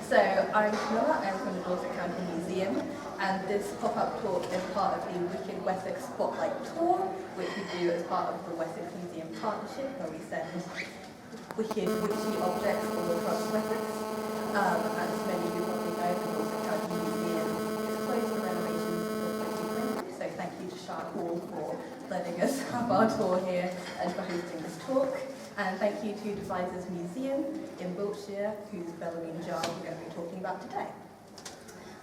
So I'm Camilla, I'm from the Dorset County Museum, and this pop-up talk is part of the Wicked Wessex Spotlight Tour, which we do as part of the Wessex Museum partnership, where we send wicked witchy objects all across Wessex. As many of you probably know, the Dorset County Museum is closed for renovations until 2020, so thank you to Shark Hall for letting us have our tour here and for hosting this talk. And thank you to Devizes Museum in Wiltshire, whose Bellarmine jar we're going to be talking about today.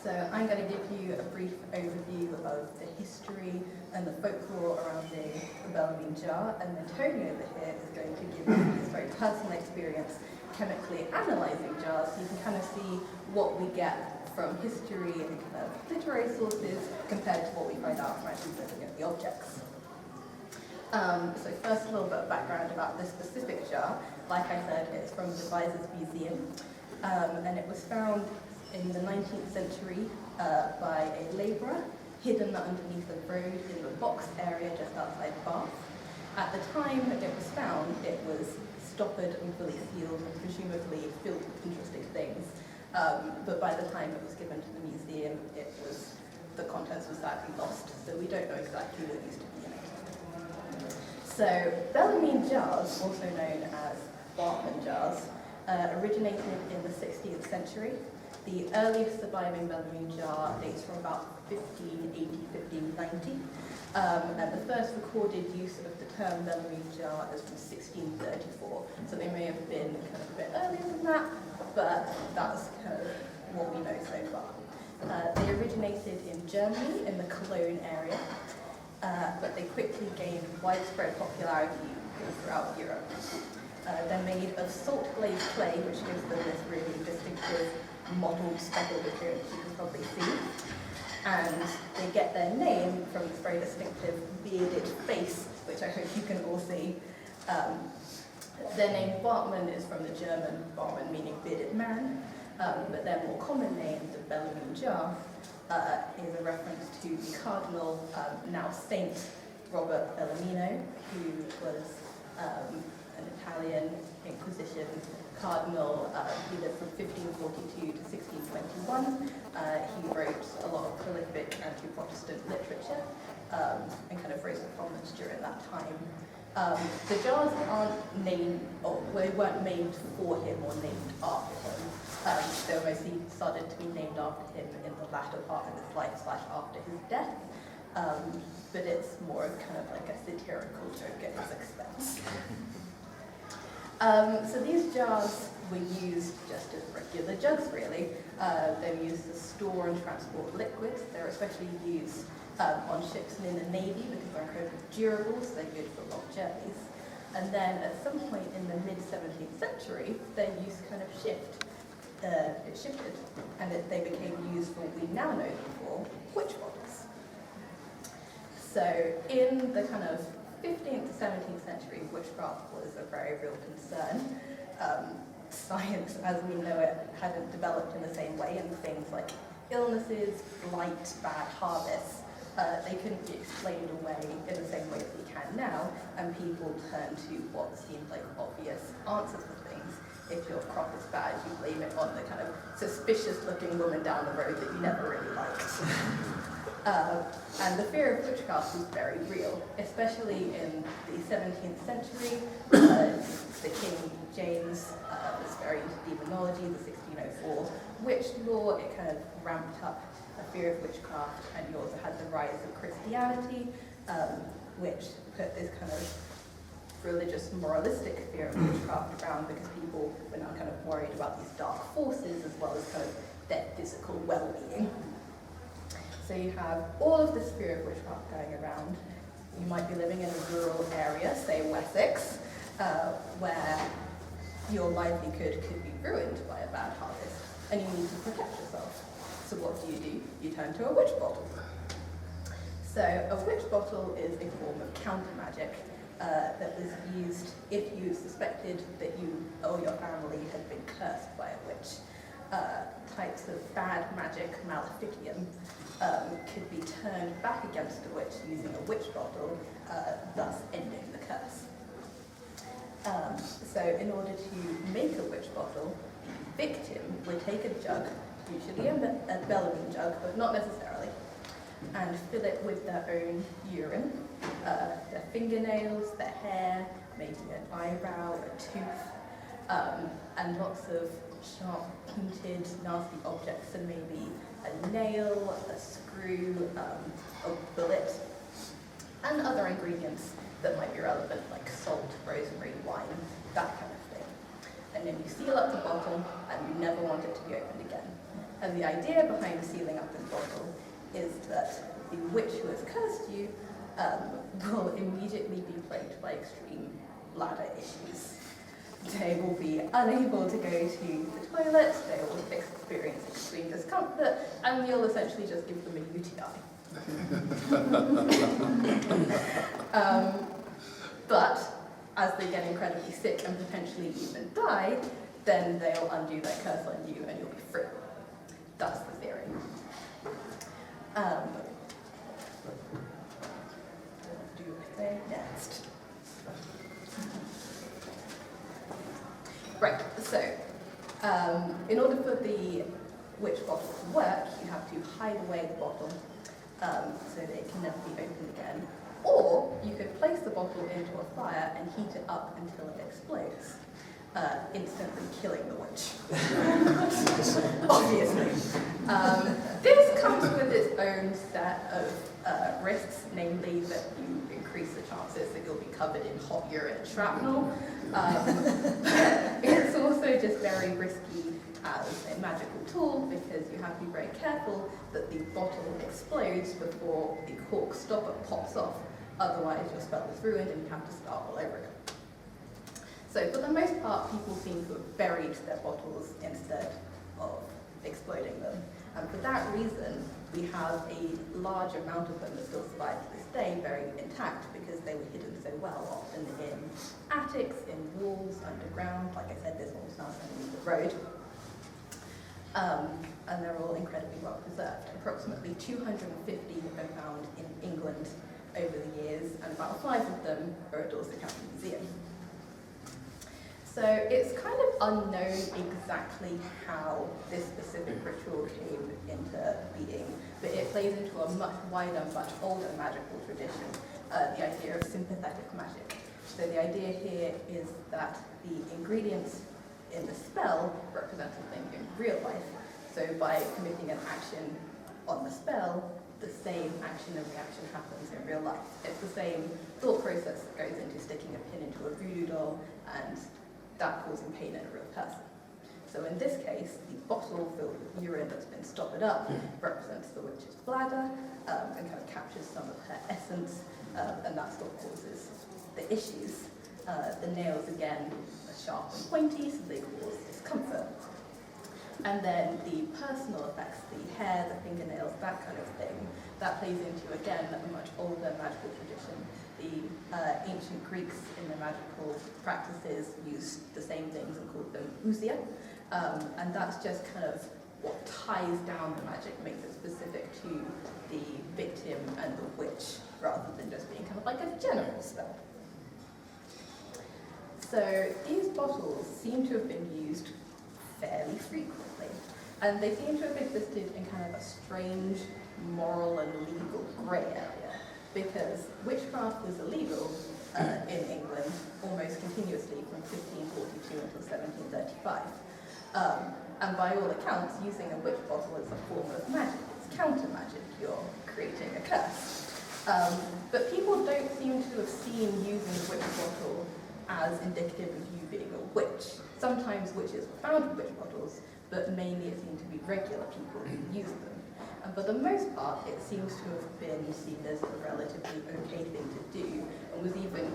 So I'm going to give you a brief overview of the history and the folklore surrounding the Bellarmine jar, and then Tony over here is going to give you his very personal experience chemically analysing jars, so you can kind of see what we get from history and kind of literary sources compared to what we find out from actually looking at the objects. So first, a little bit of background about this specific jar. Like I said, it's from the Devizes Museum, and it was found in the 19th century by a labourer, hidden underneath a road in the box area just outside Bath. At the time it was found, it was stoppered and fully sealed and presumably filled with interesting things. But by the time it was given to the museum, the contents were sadly lost, so we don't know exactly what used to be in it. So, Bellarmine jars, also known as Bartman jars, originated in the 16th century. The earliest surviving Bellarmine jar dates from about 1580, 1590, and the first recorded use of the term Bellarmine jar is from 1634. So they may have been kind of a bit earlier than that, but that's kind of what we know so far. They originated in Germany, in the Cologne area. But they quickly gained widespread popularity throughout Europe. They're made of salt glazed clay, which gives them this really distinctive mottled speckled appearance you can probably see. And they get their name from this very distinctive bearded face, which I hope you can all see. Their name Bartman is from the German Bartman, meaning bearded man, but their more common name, the Bellarmine jar, is a reference to the Cardinal, now Saint Robert Bellarmino, who was an Italian Inquisition cardinal. He lived from 1542 to 1621. He wrote a lot of prolific anti-Protestant literature and kind of rose to prominence during that time. The jars aren't named, or they weren't made for him or named after him. They were mostly started to be named after him in the latter part of his life / after his death. But it's more of kind of like a satirical joke at his expense. So these jars were used just as regular jugs, really. They were used to store and transport liquids. They're especially used on ships and in the Navy because they're incredibly durable, so they're good for long journeys. And then at some point in the mid-17th century, their use kind of shifted, and they became used for what we now know them for, witch bottles. So in the kind of 15th to 17th century, witchcraft was a very real concern. Science, as we know it, hadn't developed in the same way, and things like illnesses, blight, bad harvests, they couldn't be explained away in the same way that we can now, and people turn to what seemed like obvious answers for things. If your crop is bad, you blame it on the kind of suspicious-looking woman down the road that you never really liked. And the fear of witchcraft was very real, especially in the 17th century. The King James was very into demonology, the 1604 witch law. It kind of ramped up a fear of witchcraft, and you also had the rise of Christianity, which put this kind of religious, moralistic fear of witchcraft around because people were now kind of worried about these dark forces as well as kind of their physical well-being. So you have all of this fear of witchcraft going around. You might be living in a rural area, say Wessex, where your livelihood could be ruined by a bad harvest, and you need to protect yourself. So what do? You turn to a witch bottle. So a witch bottle is a form of counter magic that was used if you suspected that you or your family had been cursed by a witch. Types of bad magic, maleficium, could be turned back against a witch using a witch bottle, thus ending the curse. So in order to make a witch bottle, victim would take a jug, usually a Bellarmine jug, but not necessarily, and fill it with their own urine, their fingernails, their hair, maybe an eyebrow, a tooth, and lots of sharp, pointed, nasty objects, and maybe a nail, a screw, a bullet, and other ingredients that might be relevant, like salt, rosemary, wine, that kind of thing. And then you seal up the bottle, and you never want it to be opened again. And the idea behind sealing up this bottle is that the witch who has cursed you will immediately be plagued by extreme bladder issues. They will be unable to go to the toilet, they will experience extreme discomfort, and you'll essentially just give them a UTI. But as they get incredibly sick and potentially even die, then they'll undo their curse on you and you'll be free. That's the theory. What do I say next? Right, so in order for the witch bottle to work, you have to hide away the bottle so that it can never be opened again. Or you could place the bottle into a fire and heat it up until it explodes, instantly killing the witch. Obviously. This comes with its own set of risks, namely that you increase the chances that you'll be covered in hot urine and shrapnel. It's also just very risky as a magical tool because you have to be very careful that the bottle explodes before the cork stopper pops off. Otherwise your spell is ruined and you have to start all over again. So for the most part, people seem to have buried their bottles instead of exploding them. And for that reason, we have a large amount of them that still survive to this day, very intact, because they were hidden so well, often in attics, in walls, underground. Like I said, this one was found underneath the road. And they're all incredibly well preserved. Approximately 250 have been found in England over the years, and about 5 of them are at Dorset County Museum. So it's kind of unknown exactly how this specific ritual came into being, but it plays into a much wider, much older magical tradition, the idea of sympathetic magic. So the idea here is that the ingredients in the spell represent something in real life. So by committing an action on the spell, the same action and reaction happens in real life. It's the same thought process that goes into sticking a pin into a voodoo doll and that causing pain in a real person. So in this case, the bottle filled with urine that's been stoppered up represents the witch's bladder and kind of captures some of her essence, and that's what causes the issues. The nails, again, are sharp and pointy, so they cause discomfort. And then the personal effects, the hair, the fingernails, that kind of thing, that plays into, again, a much older magical tradition. The ancient Greeks in their magical practices used the same things and called them ousia, and that's just kind of what ties down the magic, makes it specific to the victim and the witch, rather than just being kind of like a general spell. So these bottles seem to have been used fairly frequently, and they seem to have existed in kind of a strange moral and legal grey area, because witchcraft was illegal in England almost continuously from 1542 until 1735. And by all accounts, using a witch bottle is a form of magic. It's counter magic. You're creating a curse. But people don't seem to have seen using a witch bottle as indicative of you being a witch. Sometimes witches were found with witch bottles, but mainly it seemed to be regular people who used them. And for the most part, it seems to have been seen as a relatively okay thing to do, and was even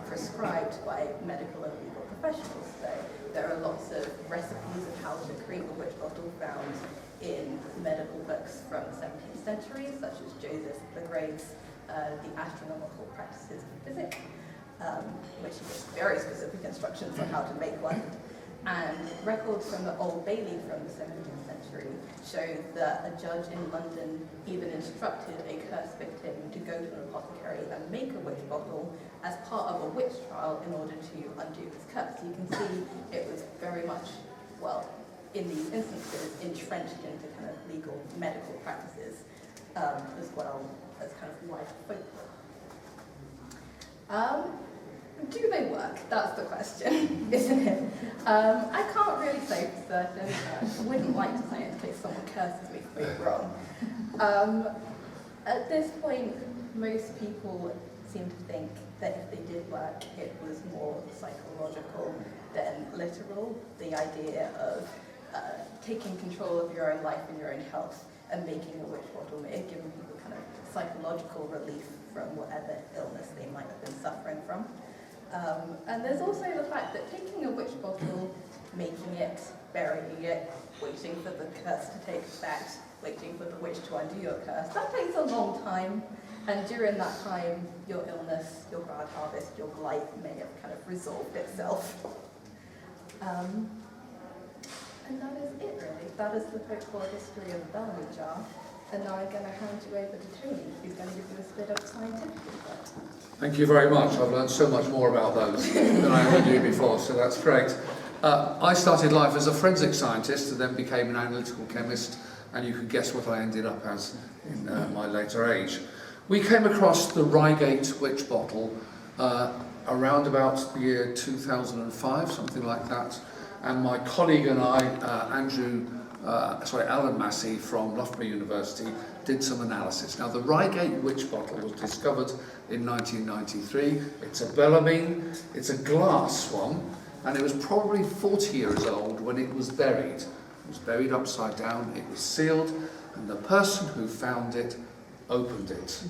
prescribed by medical and legal professionals. So there are lots of recipes of how to create a witch bottle found in medical books from the 17th century, such as Joseph the Great's The Astronomical Practices of Physic, which gives very specific instructions on how to make one. And records from the Old Bailey from the 17th century show that a judge in London even instructed a cursed victim to go to an apothecary and make a witch bottle as part of a witch trial in order to undo his curse. You can see it was very much well, in these instances, entrenched into kind of legal medical practices, as well as kind of life folklore. Do they work? That's the question, isn't it? I can't really say for certain. I wouldn't like to say it in case someone curses me for being wrong. At this point, most people seem to think that if they did work, it was more psychological than literal. The idea of taking control of your own life and your own health and making a witch bottle may have given people kind of psychological relief from whatever illness they might have been suffering from. And there's also the fact that taking a witch bottle, making it, burying it, waiting for the curse to take effect, waiting for the witch to undo your curse, that takes a long time. And during that time, your illness, your bad harvest, your blight may have kind of resolved itself. And that is it, really. That is the folklore history of the Bellarmine jar. And now I'm going to hand you over to Tony, who's going to give you a bit of scientific input. Thank you very much. I've learned so much more about those than I ever knew before, so that's great. I started life as a forensic scientist and then became an analytical chemist, and you can guess what I ended up as in my later age. We came across the Reigate witch bottle around about the year 2005, something like that, and my colleague and I, Alan Massey from Loughborough University, did some analysis. Now, the Reigate witch bottle was discovered in 1993. It's a Bellarmine, it's a glass one, and it was probably 40 years old when it was buried. It was buried upside down, it was sealed, and the person who found it opened it.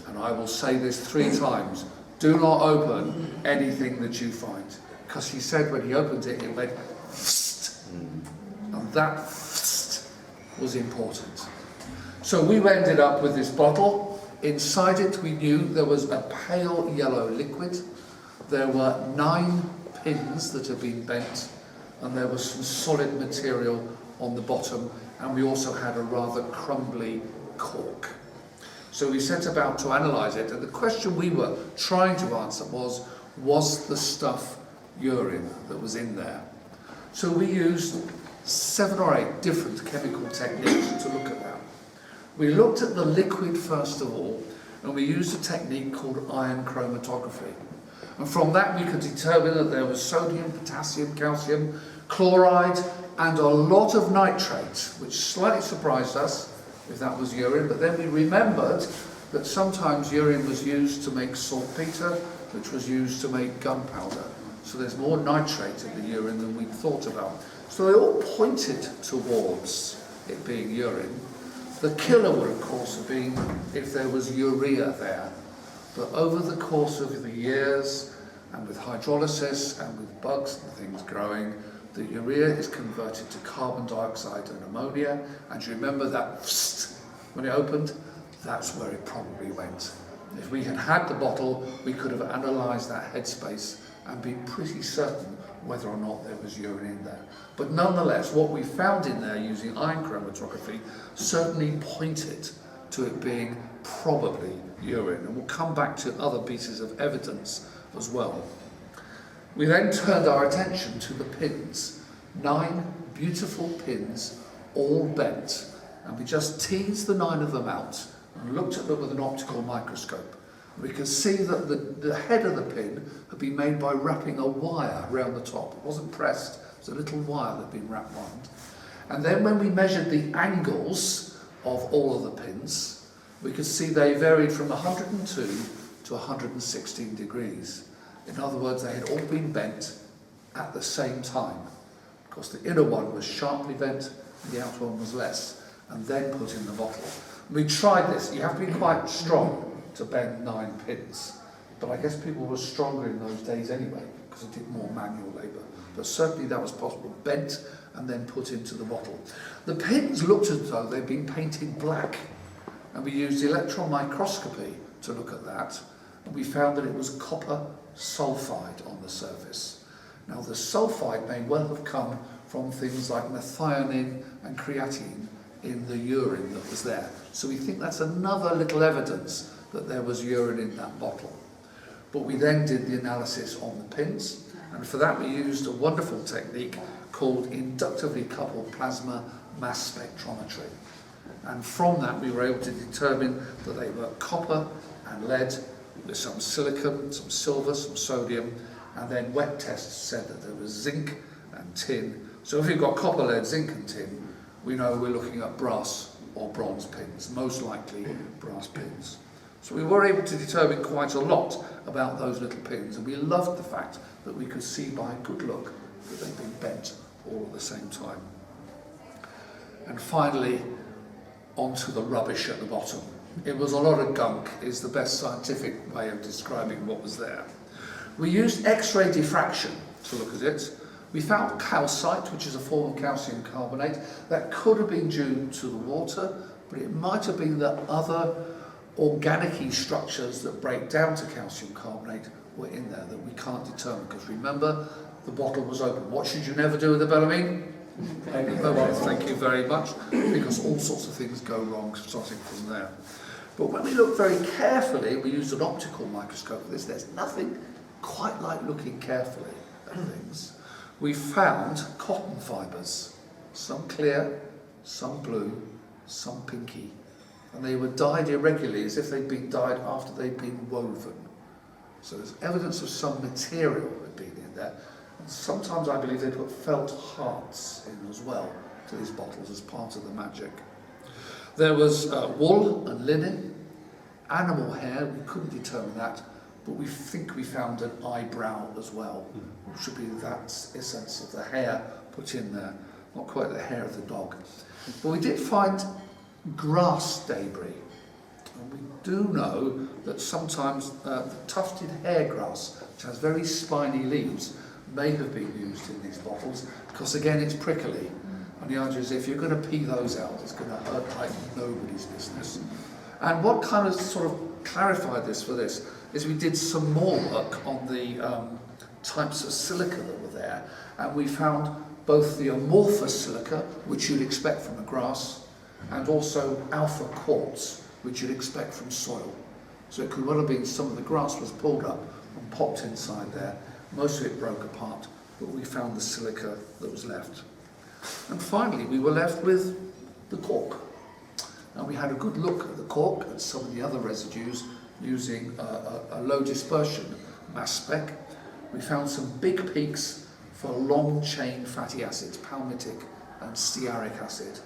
And I will say this 3 times, do not open anything that you find. Because he said when he opened it, it went pfft, and that pfft was important. So we ended up with this bottle. Inside it, we knew there was a pale yellow liquid. There were 9 pins that had been bent, and there was some solid material on the bottom, and we also had a rather crumbly cork. So we set about to analyse it, and the question we were trying to answer was the stuff urine that was in there? So we used 7 or 8 different chemical techniques to look at that. We looked at the liquid first of all, and we used a technique called ion chromatography. And from that we could determine that there was sodium, potassium, calcium, chloride, and a lot of nitrate, which slightly surprised us if that was urine, but then we remembered that sometimes urine was used to make saltpeter, which was used to make gunpowder. So there's more nitrate in the urine than we thought about. So they all pointed towards it being urine. The killer would, of course, have been if there was urea there. But over the course of the years, and with hydrolysis and with bugs and things growing, the urea is converted to carbon dioxide and ammonia. And you remember that psst, when it opened? That's where it probably went. If we had had the bottle, we could have analysed that headspace and be pretty certain whether or not there was urine in there. But nonetheless, what we found in there using ion chromatography certainly pointed to it being probably urine. And we'll come back to other pieces of evidence as well. We then turned our attention to the pins. 9 beautiful pins, all bent. And we just teased the 9 of them out and looked at them with an optical microscope. We could see that the head of the pin had been made by wrapping a wire around the top. It wasn't pressed, it was a little wire that had been wrapped round. And then when we measured the angles of all of the pins, we could see they varied from 102 to 116 degrees. In other words, they had all been bent at the same time. Of course, the inner one was sharply bent, and the outer one was less, and then put in the bottle. We tried this. You have to be quite strong to bend 9 pins. But I guess people were stronger in those days anyway, because it did more manual labour. But certainly that was possible. Bent and then put into the bottle. The pins looked as though they'd been painted black. And we used electron microscopy to look at that. And we found that it was copper sulfide on the surface. Now the sulfide may well have come from things like methionine and creatine in the urine that was there. So we think that's another little evidence that there was urine in that bottle. But we then did the analysis on the pins, and for that we used a wonderful technique called inductively coupled plasma mass spectrometry. And from that we were able to determine that they were copper and lead, with some silicon, some silver, some sodium, and then wet tests said that there was zinc and tin. So if you've got copper, lead, zinc and tin, we know we're looking at brass or bronze pins, most likely brass pins. So we were able to determine quite a lot about those little pins, and we loved the fact that we could see by a good look that they'd been bent all at the same time. And finally, onto the rubbish at the bottom. It was a lot of gunk, is the best scientific way of describing what was there. We used X-ray diffraction to look at it. We found calcite, which is a form of calcium carbonate, that could have been due to the water, but it might have been that other organic-y structures that break down to calcium carbonate were in there that we can't determine, because remember, the bottle was open. What should you never do with the Bellarmine? Thank you very much, because all sorts of things go wrong starting from there. But when we look very carefully, we used an optical microscope for this, there's nothing quite like looking carefully at things. We found cotton fibres, some clear, some blue, some pinky, and they were dyed irregularly as if they'd been dyed after they'd been woven. So there's evidence of some material had been in there. And sometimes I believe they put felt hearts in as well to these bottles as part of the magic. There was wool and linen, animal hair, we couldn't determine that, but we think we found an eyebrow as well, which should be that essence of the hair put in there, not quite the hair of the dog. But we did find grass debris, and we do know that sometimes the tufted hair grass, which has very spiny leaves, may have been used in these bottles, because again it's prickly, and the idea is if you're going to pee those out, it's going to hurt like nobody's business. And what kind of sort of clarified this for this is we did some more work on the types of silica that were there, and we found both the amorphous silica, which you'd expect from a grass, and also alpha quartz, which you'd expect from soil. So it could well have been some of the grass was pulled up and popped inside there. Most of it broke apart, but we found the silica that was left. And finally, we were left with the cork. And we had a good look at the cork and some of the other residues using a low dispersion mass spec. We found some big peaks for long chain fatty acids, palmitic and stearic acid.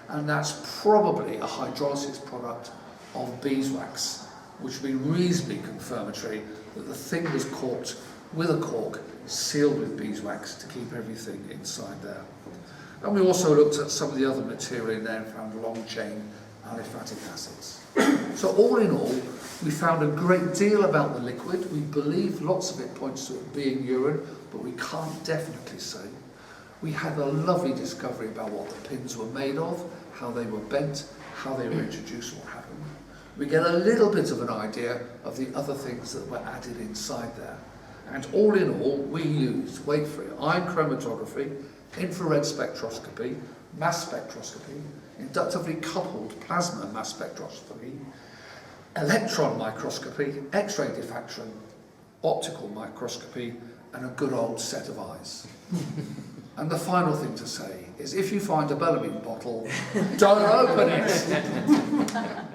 And that's probably a hydrolysis product of beeswax, which would be reasonably confirmatory that the thing was corked with a cork sealed with beeswax to keep everything inside there. And we also looked at some of the other material in there and found long chain aliphatic acids. So all in all, we found a great deal about the liquid. We believe lots of it points to it being urine, but we can't definitely say. We had a lovely discovery about what the pins were made of, how they were bent, how they were introduced, what happened. We get a little bit of an idea of the other things that were added inside there. And all in all, we used, wait for it, ion chromatography, infrared spectroscopy, mass spectroscopy, inductively coupled plasma mass spectroscopy, electron microscopy, X-ray diffraction, optical microscopy, and a good old set of eyes. And the final thing to say is if you find a Bellarmine bottle, don't open it!